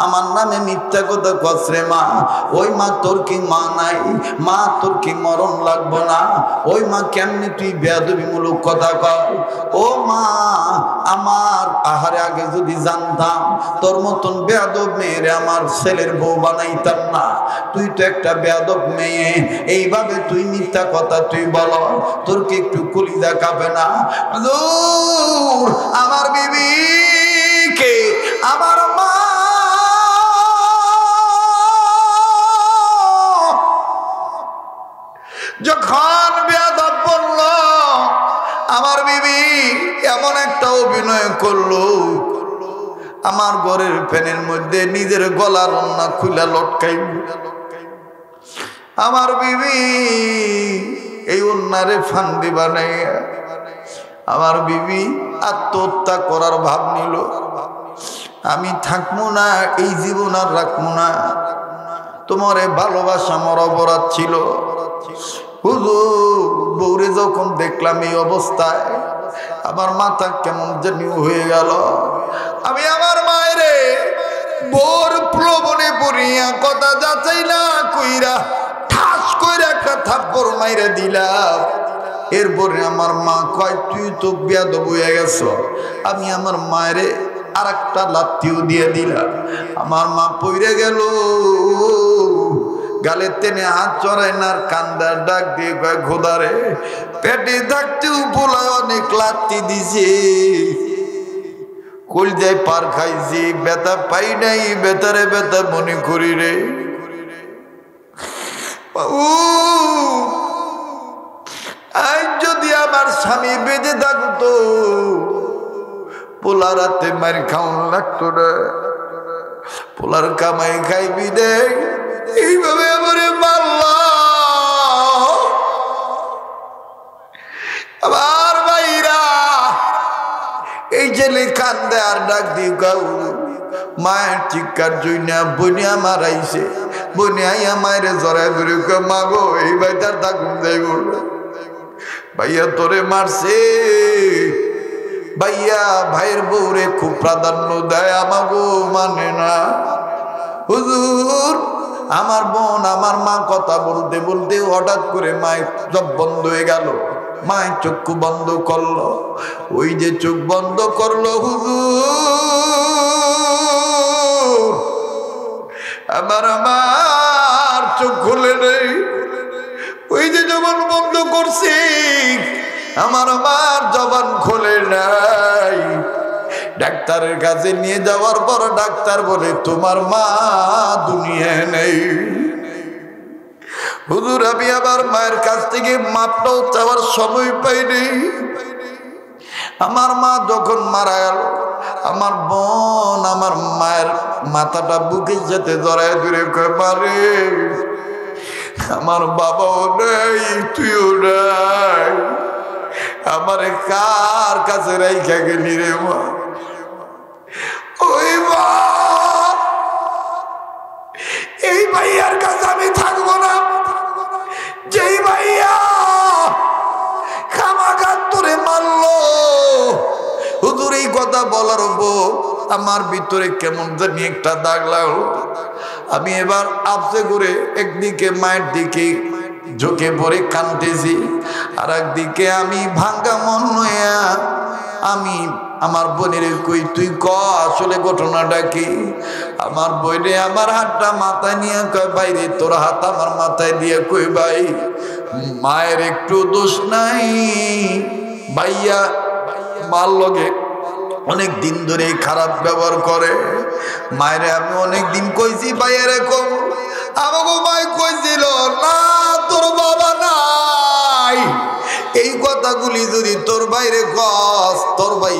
আমার নামে মিথ্যা কথা কসরে মা। ওই মা তোর কি মা নাই? মা তোর কি মরণ লাগবো না? ওই মা কেমনি তুই বেয়াদবিমূলক কথা কর? ও মা আমার, আহারে আগে যদি জানতাম তোর মতন বেয়াদব মেয়েরে আমার ছেলের বউ বানাইতাম না। তুই তো একটা বেয়াদব মেয়ে, এইভাবে তুই মিথ্যা কথা তুই বল, তোর কি একটু কলিজা কাঁপে না? আমার বিবিকে আমার মা যখন বেয়াদব বলল, আমার বিবি এমন একটা অভিনয় করলো, আমার ঘরের ফ্যানের মধ্যে নিজের গলার ওন্না খুলে লটকাইল। আমার বিবি এই ওন্নারে ফান্দি বানাইয়া আমার বিবি আত্মহত্যা করার ভাব নিল। আমি থাকবো না, এই জীবন আর রাখবো না, তোমার ভালোবাসা আমার অপরাধ ছিল। হুজুর, বউরে যখন দেখলাম এই অবস্থায় আমার মাথা কেমন জানি হয়ে গেল। আমি আমার মায়েরে বোর প্রবণে পড়িয়া কথা যাচাই না কইরা ঠাস কইরা একটা থাপ্পড় মাইরা দিলাম। এরপরে আমার মা কয়, তুই তো বেয়াদব হয়ে গেছ। আমি আমার মায়েরে আর একটা লাথিও দিয়ে দিলাম। আমার মা পইরে গেল, গালে টেনে হাত চড়ায় না, কান্দার ডাক দিয়ে কয়, খোদারে পেটে থাকতেও পোলায় অনেক লাথি দিছে, কলজায় পার খাইছি, ব্যথা পাই নাই, বেতারে ব্যথা মনে করি রে। আজ যদি আমার স্বামী বেঁচে থাকতো, পোলা রাতে মার খাওয়ান লাগতো না, পোলার কামাই খাইবি দে, এইভাবে আমারে মারলা। আবার ভাইরা এই ছেলে কান্দে আর ডাক দিয়ে গাউ, মায়ের চিৎকার জুইনা বনিয়া মারাইছে, বনিয়া মায়ের জড়ায় ধরে মা গো এই ভাইটার থাকুন যাইব, ভাইয়া তোরে মারছে। ভাইয়া ভাইয়ের বউরে খুব প্রাধান্য দেয়, আমাগো মানে না। হুজুর, আমার বোন আমার মা কথা বলতে বলতে হঠাৎ করে মায়ের চোখ বন্ধ হয়ে গেল। মায়ের চক্ষু বন্ধ করলো, ওই যে চোখ বন্ধ করলো হুজুর, আমার চোখ খুলে নেই। ওই যে জবান বন্ধ করছি, আমার জবান খোলে নাই। ডাক্তারের কাছে নিয়ে যাওয়ার পর ডাক্তার বলে, তোমার মা দুনিয়ায় নেই। হুজুর, আমি আবার মায়ের কাছ থেকে মাপটাও চাওয়ার সময় পাইনি। আমার মা যখন মারা গেল, আমার বোন আমার মায়ের মাথাটা বুকের সাথে জড়ায় ধরে কয়, মারে আমার বাবাও নেই, তুইও নাই, আমারে কার কাছে রাইখা গেলি রে মা? ওই মা, এই ভাইয়ার কাছে আমি থাকবো না, যেই ভাইয়া খামাখা তোরে মারলো। হুজুর, এই কথা বলার পর আমার ভিতরে কেমন জানি একটা দাগ লাগলো। আমি এবার আফসে করে একদিকে মায়ের দিকে ঝুঁকে পড়ে কাঁদতেছি, আর একদিকে আমি ভাঙ্গা মন নয়া আমি আমার বোনের কই, তুই ক আসলে ঘটনাটা কি? আমার বোনে আমার হাতটা মাথায় নিয়ে কয়, বাইরে তোর হাত আমার মাথায় দিয়ে কই, ভাই মায়ের একটু দোষ নাই, ভাইয়া মার লগে অনেক দিন ধরে খারাপ ব্যবহার করে। মায়েরে আমি অনেক দিন কইছি ভাইয়ের কম, আমাকে মাই কইছিল না তোর বাবা নাই। এই কথাগুলি যদি তোর বাইরে কস, তোর ভাই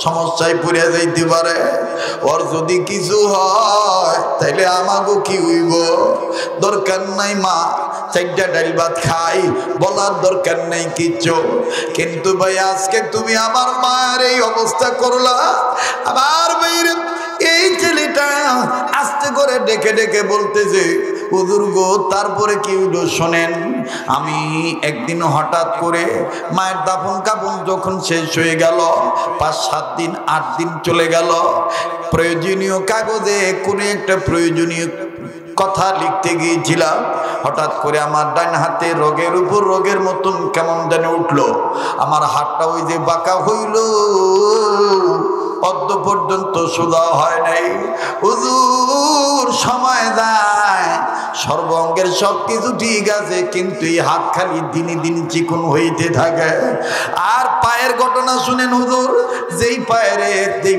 সমস্যায় পড়ে যাইতে পারে, ওর যদি কিছু হয় তাইলে আমাকে কি হইব? দরকার নাই মা চারটা ডাল ভাত খাই, বলার দরকার নেই কিচ্ছু। কিন্তু ভাই আজকে তুমি আমার মায়ের এই অবস্থা করলা। আমার ভাইয়ের এই ছেলেটা আস্তে করে ডেকে ডেকে বলতেছে, হুজুর গো তারপরে কি হলো শোনেন। আমি একদিন হঠাৎ করে মায়ের দাফন কাফন যখন শেষ হয়ে গেল, 5-7 দিন 8 দিন চলে গেল, প্রয়োজনীয় কাগজে কোনো একটা প্রয়োজনীয় কথা লিখতে গিয়েছিলাম, হঠাৎ করে আমার ডান হাতে রোগের উপর রোগের মতন কেমন যেন উঠলো। আমার হাতটা ওই যে বাঁকা হইল, অদ্য পর্যন্ত সোজা হয় নাই। হুজুর সময় যায়, সর্বাঙ্গের সব কিছু ঠিক আছে, কিন্তু এই হাত খালি দিনে দিন চিকন হইতে থাকে। আর পায়ের ঘটনা শুনেন হুজুর, যেই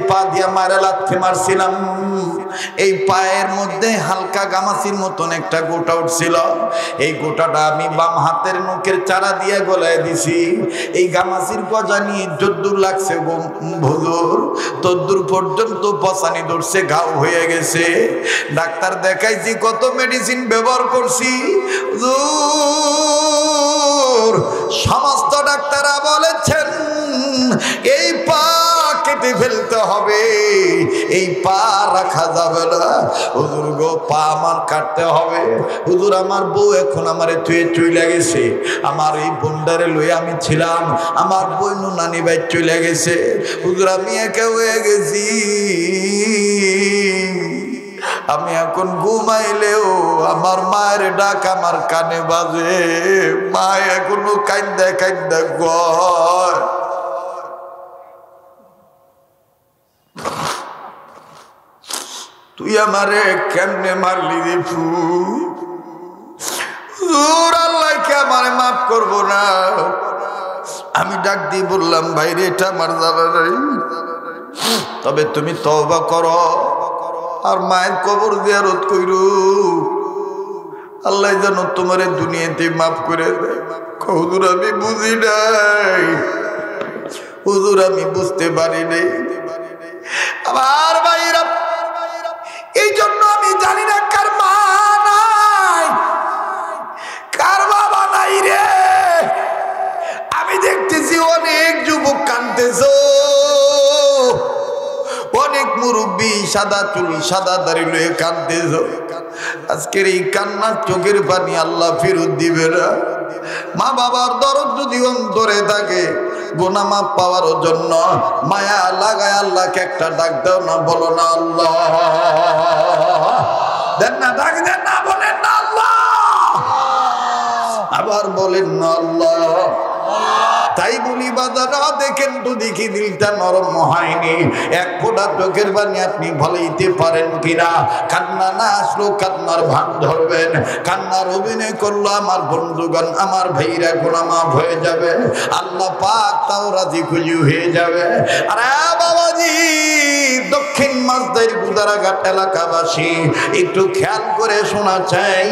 পা দিয়া মারা লাথি মারছিলাম, এই পায়ের মধ্যে হালকা গামাসির মতন একটা গোটা উঠছিল। এই গোটাটা আমি বাম হাতের নখের চারা দিয়ে গলায় দিছি। এই গামাসির গজা নিয়ে যদ্দূর লাগছে হুজুর, তদ্দূর পর্যন্ত পচানি ধরছে, ঘাও হয়ে গেছে। ডাক্তার দেখাইছি, কত মেডিসিন ব্যবহার করছি হুজুর, সমস্ত ডাক্তাররা বলেছেন এই পা কেটে ফেলতে হবে, এই পা রাখা যাবে না। হুজুর গো পা আমার কাটতে হবে। হুজুর আমার বউ এখন আমারে থুয়ে চলে গেছে, আমার এই বোনটারে লয়ে আমি ছিলাম, আমার বই নানি ভাই চলে গেছে। হুজুর আমি একা হয়ে গেছি, আমি এখন ঘুমাইলেও আমার মায়ের ডাক আমার কানে বাজে, মা এখনো কান্দা কান্দা কয় তুই আমারে কেমনে মারলি রে ফুর, আল্লাহকে আমারে মাফ করবো না। আমি ডাক দিয়ে বললাম, ভাইরে এটা আমার জানা নাই, তবে তুমি তওবা করো আর মায়ের কবর জিয়ারত কইরো, আল্লাহ যেন তোমার দুনিয়াতে মাফ করে দেয়। হুজুর আমি বুঝি নাই, হুজুর আমি বুঝতে পারি নাই। আমার ভাইরা, এই জন্য আমি জানি না কার মা নাই, কার বাবা নাই রে। আমি দেখতেছি অনেক যুবক কাঁদতেছে, অনেক মুরব্বী সাদা চুল সাদা দাড়ি লয়ে কাঁদতেছে। আজকের এই কান্নার চোখের পানি আল্লাহ ফেরত দিবে না। মা বাবার দরদ যদি অন্তরে থাকে, গুনাহ মাফ পাওয়ার জন্য মায়া লাগায় আল্লাহকে একটা ডাক দাও না, বলো না আল্লাহ, দেন না, ডাক দেন না, বলেন না আল্লাহ, আবার বলেন না আল্লাহ। তাই বলি বাজারা দেখেন তো দেখি দিলটা নরম হয়নি, এক ফোঁটা চোখের পানি আপনি ভালাইতে পারেন কিনা। কান্না না আসলো কান্নার ভান ধরবেন, কান্নার অভিনয় করলো আমার বন্ধুগণ, আমার ভাইরা গুনাহ মাফ হয়ে যাবে, আল্লাহ পাক তাও রাজি খুশি হয়ে যাবে। আরে বাবাজি, দক্ষিণ মাছদের গুদারাঘাট এলাকাবাসী একটু খেয়াল করে শোনা চাই,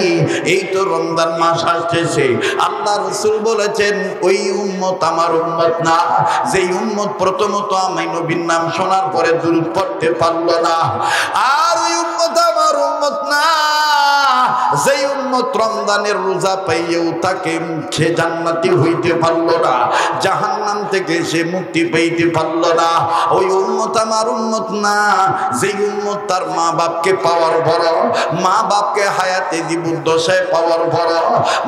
এই তো রমজান মাস আসতেছে, আল্লাহ রাসূল বলেছেন ওই উম্মত আমার উম্মত না, যেই উম্মত প্রথমত আমি নবীর নাম শোনার পরে দুরূদ পড়তে পারলো না, আর ওই উম্মত আমার উম্মত না, যেই উম্মত রমজানের রোজা পাইয়েও তাকে সে জান্নাতি হইতে পারলো না, জাহান্নাম থেকে সে মুক্তি পাইতে পারলো না। ওই উম্মত আমার উম্মত না, যেই উম্মত তার মা বাপকে পাওয়ার বড়, মা বাপকে হায়াতে জীবদ্দশায় পাওয়ার বড়,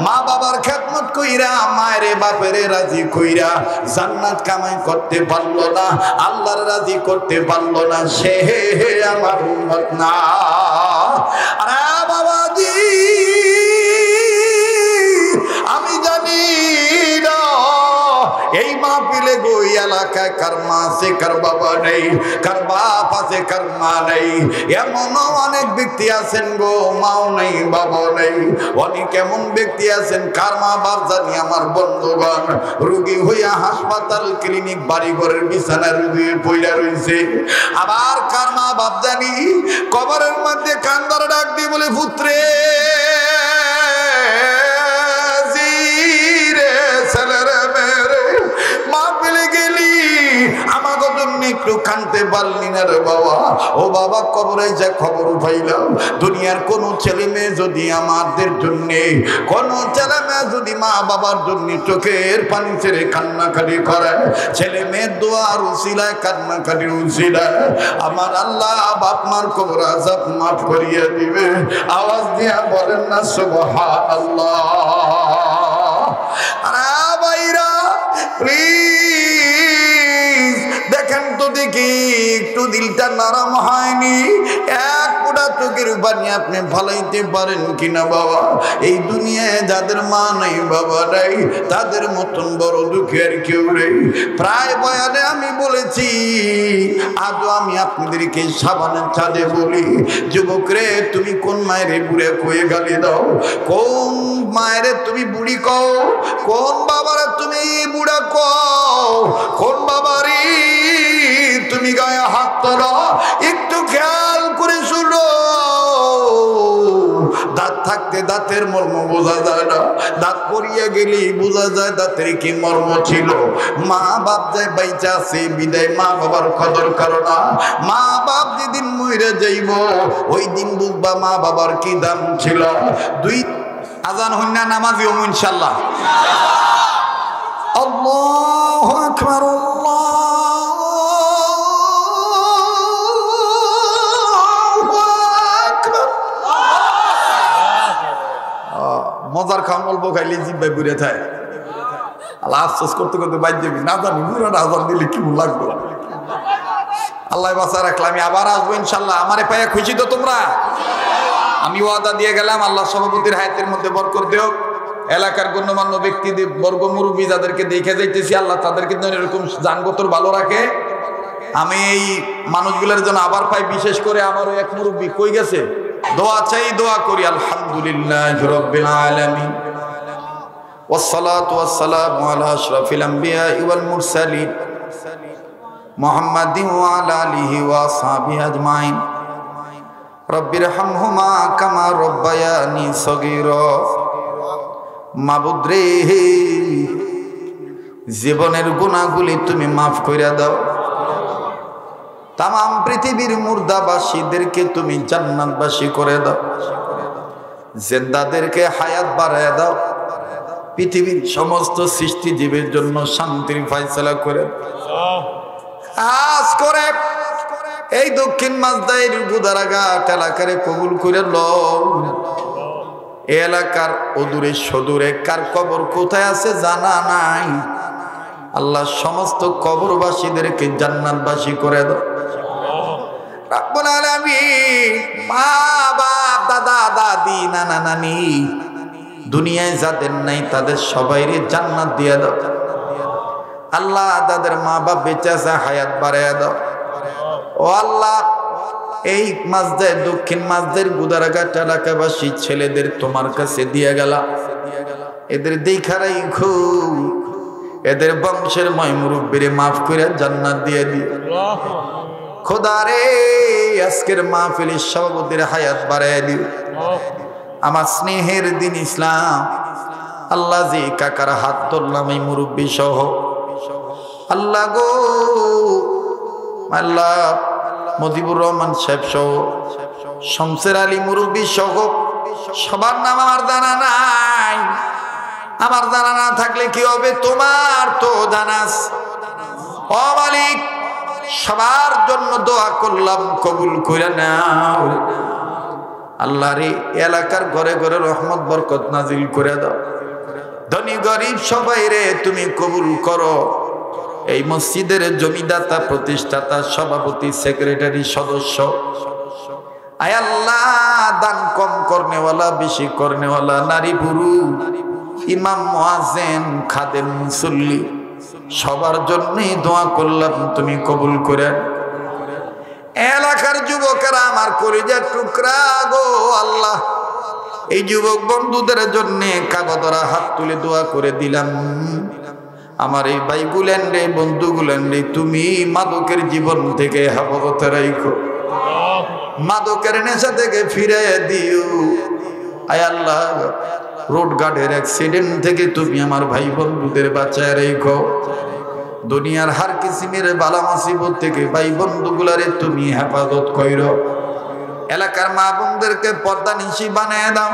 মা বাবার খেদমত কইরা মায়ের বাপের রাজি কইরা জান্নাত কামাই করতে পারলো না, আল্লাহর রাজি করতে পারলো না, সে আমার উম্মত না। আরে বাবাজি, আমি জানি না এই মাহফিলে গই এলাকায় কার মা আছে কার বাবা নেই, কার বাপ আছে কার মা নেই। এমনও অনেক ব্যক্তি আছেন গো, মাও নেই বাবাও নেই। অনেক এমন ব্যক্তি আছেন কার মা বাপ জানি আমার বন্ধুগণ রোগী হইয়া হাসপাতাল ক্লিনিক বাড়ি ঘরের বিছানায় রোগী পইড়া রইছে। আবার কার মা বাপ জানি কবরের মধ্যে কান্দার ডাক দিয়ে বলে, পুত্রে একটু কানতে পারলি না রে বাবা। ও বাবা, কবরে যা খবর পাইলাম, দুনিয়ার কোন ছেলে মেয়ে যদি আমাদের জন্য, কোন ছেলে মেয়ে যদি মা বাবার জন্য চোখের পানি ছেড়ে কান্নাকাটি করে, ছেলে মেয়ের দোয়ার উসিলায় কান্নাকাটির উসিলায় আমার আল্লাহ বাপ মার কবর আযাব মাফ করিয়ে দিবে। আওয়াজ দিয়া বলেন না সুবহানাল্লাহ। আরে ভাইরা প্লিজ দেখেন তো দেখি, একটু দিলটা নরম হয়নি? এক ফোঁটা চোখের পানি আপনি ফালাইতে পারেন কিনা বাবা? এই দুনিয়ায় যাদের মা নাই বাবা নাই, তাদের মতন বড় দুঃখের কেউ নেই। প্রায় বয়ানে আমি বলেছি, আজও আমি আপনাদেরকে সাবানের ছাদে বলি, যুবক রে তুমি কোন মায়েরে বুড়ে কয়ে গালি দাও? কোন মায়েরে তুমি বুড়ি কও? কোন বাবারে তুমি বুড়া কও? কোন বাবারে তুমি গায়ে হাত তোলো? একটু খেয়াল করে শুনো। দাঁত থাকতে দাঁতের মর্ম বোঝা যায় না, দাঁত পড়িয়ে গেলেই বোঝা যায় দাঁতের কি মর্ম ছিল। মা বাপ যায় বাইচা আছে বিদায় মা বাবার কদর করো না। মা বাপ যেদিন মইরা যাইব ওই দিন বুঝবা মা বাবার কি দাম ছিল। দুই আজান হইনা নামাজি হবো ইনশাল্লাহ। আল্লাহু আকবার, মজার খাওয়ান অল্প খাইলে জিব্বাই বুড়ে থাকে। আল্লাহ আফসোস করতে করতে বাইর দেবি না জানি পুরান আজান দিলে কি লাগলো। আল্লাহ বাঁচা রাখলাম, আমি আবার আসবো ইনশাল্লাহ। আমারে পায়ে খুশি তো তোমরা? আমি ওয়াদা দিয়ে গেলাম, আল্লাহ সভাপতির হায়াতের মধ্যে বরকত দেও। এলাকার গণ্যমান্য ব্যক্তিদের বর্গ মুরব্বী যাদেরকে দেখে যাইতেছি, আল্লাহ তাদেরকে যেন এরকম জানগতর ভালো রাখে। আমি এই মানুষগুলোর জন্য আবার পাই, বিশেষ করে আমারও এক মুরব্বী কই গেছে, দোয়া চাই, দোয়া করি। আলহামদুলিল্লাহি রাব্বিল আলামিন ওয়াসসালাতু ওয়াসসালামু আলা আশরাফিল আমবিয়া ওয়াল মুরসালিন মুহাম্মাদিন ওয়া আলা আলিহি ওয়া আসহাবিহি আজমাইন। রব্বিরহামহুমা কামা রব্বায়ানি সগীরা। মাবুদ রে, জীবনের গুনাহগুলি তুমি মাফ কইরা দাও। তামাম পৃথিবীর মুর্দাবাসীদেরকে তুমি জান্নাতবাসী করে দাও। জিন্দাদেরকে হায়াত বাড়ায় দাও। পৃথিবীর সমস্ত সৃষ্টিজীবের জন্য শান্তির ফয়সালা করে আজ করে এই দক্ষিণ মাছদাইর গুদারাঘাট এলাকারে কবুল করে লও। এই এলাকার অদূরে সদূরে কার কবর কোথায় আছে জানা নাই, আল্লাহ সমস্ত কবরবাসীদেরকে জান্নাতবাসী করে দাও। রব্বুল আলামিন, মা বাপ দাদা দাদি নানা নানি দুনিয়ায় যাদের নাই তাদের সবাইরে জান্নাত দিয়ে দাও। আল্লাহ তাদের মা বাপ বেঁচে আছে, হায়াত বাড়াইয়া দাও। ও আল্লাহ, এই মাছদের দক্ষিণ মাছদের গুদারাঘাট এলাকাবাসী ছেলেদের তোমার কাছে দিয়ে গেলা। এদের দেখারাই খুব, এদের বংশের ময় মুরব্বীরে মাফ করে জান্নাত দিয়ে দিও। খোদা রে, আজকের মাহফিলের সভাপতির হায়াত বাড়াইয়া দিও। আমার স্নেহের দিন ইসলাম, আল্লাহ যে কাকার হাত ধরলাম এই মুরব্বী সহ, আল্লাহ গো আল্লাহ মজিবুর রহমান সাহেব সহ, শমসের আলী মুরব্বী সহ সবার নাম আমার জানা নাই। আমার জানা না থাকলে কি হবে? তোমার তো জানাস। ও মালিক, সবার জন্য দোয়া করলাম, কবুল করে নাও। আল্লাহ রে, এলাকার ঘরে ঘরে রহমত বরকত নাজিল করে দাও। ধনী গরিব সবাই রে তুমি কবুল করো। এই মসজিদের জমিদাতা, প্রতিষ্ঠাতা, সভাপতি, সেক্রেটারি, সদস্য, আয় আল্লাহ দান কম করনেওয়ালা, বেশি করনেওয়ালা, নারী পুরুষ, ইমাম, মুয়াজ্জিন, খাদেম, মুসল্লি, সবার জন্যই দোয়া করলাম, তুমি কবুল করে। এলাকার যুবকেরা আমার কলিজার টুকরা গো আল্লাহ, এই যুবক বন্ধুদের জন্য কাগদরা হাত তুলে দোয়া করে দিলাম। আমার এই ভাই গুলেন রে, বন্ধু গুলেন রে, তুমি মাদকের জীবন থেকে হেফাজতে রাখো, মাদকের নেশা থেকে ফিরে দিও। আয় আল্লাহ, রোড গার্ডের অ্যাক্সিডেন্ট থেকে তুমি আমার ভাই বন্ধুদের বাঁচায় রেখো। দুনিয়ার হার কিসিমের বালা মুসিবত থেকে ভাই বন্ধুগুলারে তুমি হেফাজত কইরো। এলাকার মা বোনদেরকে পর্দা নিশি বানায় দাও।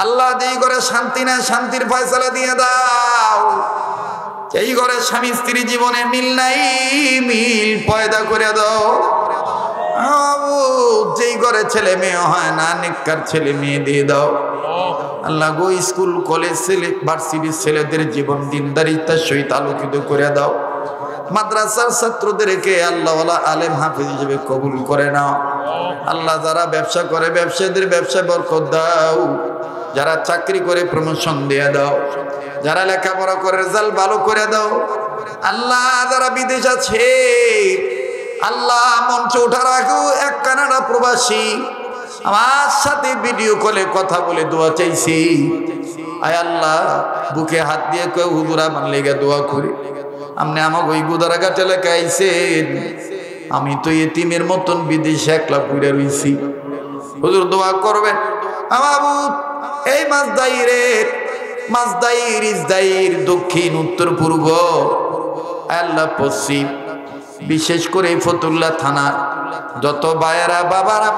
আল্লাহ যেই ঘরে শান্তি না শান্তির ফয়সালা দিয়ে দাও। এই ঘরে স্বামী স্ত্রী জীবনে মিল নাই, মিল পয়দা করে দাও। যেই ঘরে ছেলে মেয়ে হয় না, নেককার ছেলে মেয়ে দিয়ে দাও। আল্লাহ গো, স্কুল কলেজ ছেলে ভার্সিটির ছেলেদের জীবন দিনদারিতার সহিত আলোকিত করে দাও। মাদ্রাসার ছাত্রদেরকে আল্লাহওয়ালা আলেম হাফেজ হিসেবে কবুল করে নাও। আল্লাহ যারা ব্যবসা করে ব্যবসায়ীদের ব্যবসা বরকত দাও। যারা চাকরি করে প্রমোশন দিয়ে দাও। যারা লেখাপড়া করে রেজাল্ট ভালো করে দাও। আল্লাহ যারা বিদেশ আছে, আল্লাহ মঞ্চে ওঠা রাখো এক কানাডা প্রবাসী আমার সাথে ভিডিও কলে কথা বলে দোয়া চাইছি। আয় আল্লাহ, বুকে হাত দিয়ে কেউ হুজুর আমার লেগে দোয়া করি। আপনি আমাকে ওই গুদারাঘাট এলাকায় আইছেন, আমি তো এতিমের মতন বিদেশে একলা পুড়ে রইছি। হুজুর দোয়া করবেন। আমার এই মাসদাইর ইসদাইর দক্ষিণ উত্তর পূর্ব আল্লাহ পশ্চিম, বিশেষ করে ফতুল্লাহ থানা যত ভাইয়েরা বাবারা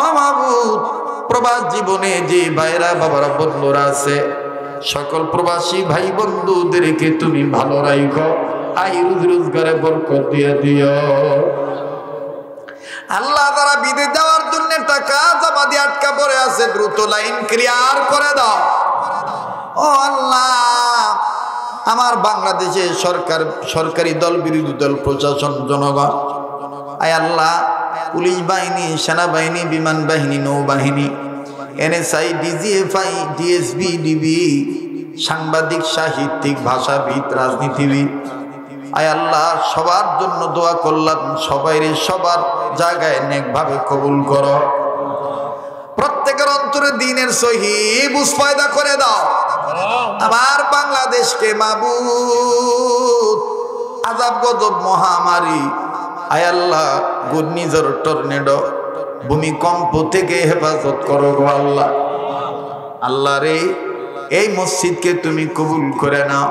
অমাবুত প্রবাস জীবনে যে ভাইয়েরা বাবারা বন্ধুরা আছে, সকল প্রবাসী ভাই বন্ধুদেরকে তুমি ভালো রাখো। আয় রোজগারে বরকত দিয়ে দিও। আল্লাহ যারা বিদেশ যাওয়ার জন্য টাকা জমা দিয়ে আটকা পড়ে আছে, দ্রুত লাইন ক্লিয়ার করে দাও। ও আল্লাহ, আমার বাংলাদেশে সরকারি দল, বিরোধী দল, প্রশাসন, জনগণ, আয় আল্লাহ পুলিশ বাহিনী, সেনাবাহিনী, বিমান বাহিনী, নৌবাহিনী, NSI, DGFI, DSB, ডিবি, সাংবাদিক, সাহিত্যিক, ভাষাবিদ, রাজনীতিবিদ, আয় আল্লাহ সবার জন্য দোয়া করলাম। সবাই সবার জায়গায় নেকভাবে কবুল করো। প্রত্যেকের অন্তরে দ্বীনের সহি বুঝ পয়দা করে দাও। আমার বাংলাদেশকে মাবুদ আযাব গজব মহামারী, আয় আল্লাহ ঘূর্ণিঝড়, টর্নেডো, ভূমিকম্প থেকে হেফাজত করো গো আল্লাহ। আল্লাহ রে, এই মসজিদকে তুমি কবুল করে নাও।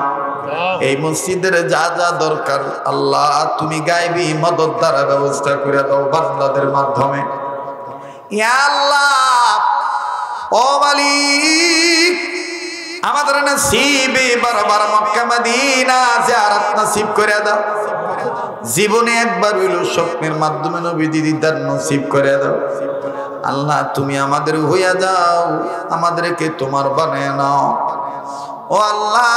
এই মসজিদের যা যা দরকার আল্লাহ তুমি গায়বী মদদ দ্বারা ব্যবস্থা করে দাও বান্দাদের মাধ্যমে। ইয়া আল্লাহ, ও মালিক, আমাদের নসিবে বারবার মক্কা মদিনা জিয়ারত নসিব করে দাও। জীবনে একবার হইল স্বপ্নের মাধ্যমে নবীজি দিদার নসিব করে দাও। আল্লাহ তুমি আমাদের হইয়া যাও, আমাদেরকে তোমার বানায় নাও। ও আল্লাহ,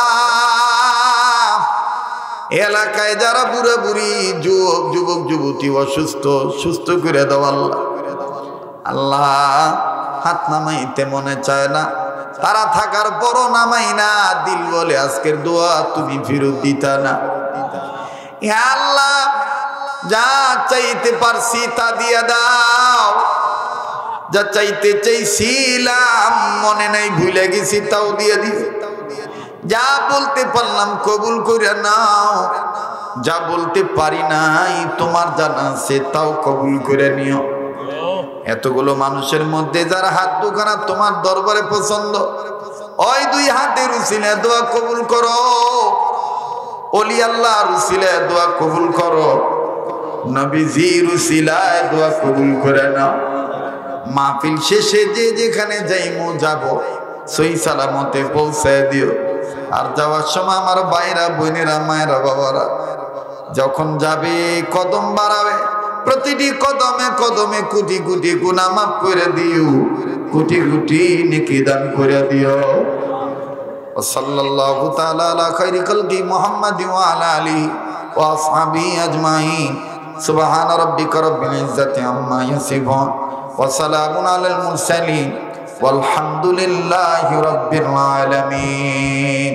এলাকায় যারা বুড়া বুড়ি, যুবক যুবতী অসুস্থ, সুস্থ করে দাও আল্লাহ। আল্লাহ হাত নামাইতে মনে চায় না, তারা থাকার পরও নামাই না, দিল বলে আজকের দোয়া তুমি ফিরত দিতা না। ইয়া আল্লাহ, যা চাইতে পারছি তা দিয়া দাও। যা চাইতে চাইছিলাম মনে নাই, ভুলে গেছি, তাও দিয়ে দিও। যা বলতে পারলাম কবুল করে নাও, যা বলতে পারি নাই তোমার জানা আছে তাও কবুল করে নিও। এতগুলো মানুষের মধ্যে যার হাত দুখানা তোমার দরবারে পছন্দ, ওই দুই হাতের উসিলায় দোয়া কবুল করো। ওলি আল্লাহর উসিলায় দোয়া কবুল করো। নবীজির উসিলায় দোয়া কবুল করে নাও। মাহফিল শেষে যে যেখানে যাইমু যাব, সহি সালামতে পৌঁছায় দিও। আর যাওয়ার সময় আমার ভাইরা, বোনেরা, মায়েরা, বাবারা যখন যাবে কদম বাড়াবে, প্রতিটি কদমে কদমে কোটি কোটি গুনাহ মাফ করে দিও, কোটি কোটি নেকি দান করে দিও। সাল্লাল্লাহু তাআলা আলা খায়রি খালকি মুহাম্মাদি ওয়া আলা আলিহি ওয়া আসহাবিহি আজমাইন। সুবহানা রাব্বিকা রাব্বিল ইজ্জাতি আম্মা ইয়াসিফুন ওয়া সালামুন আলাল মুরসালিন ওয়ালহামদুলিল্লাহি রাব্বিল আলামিন।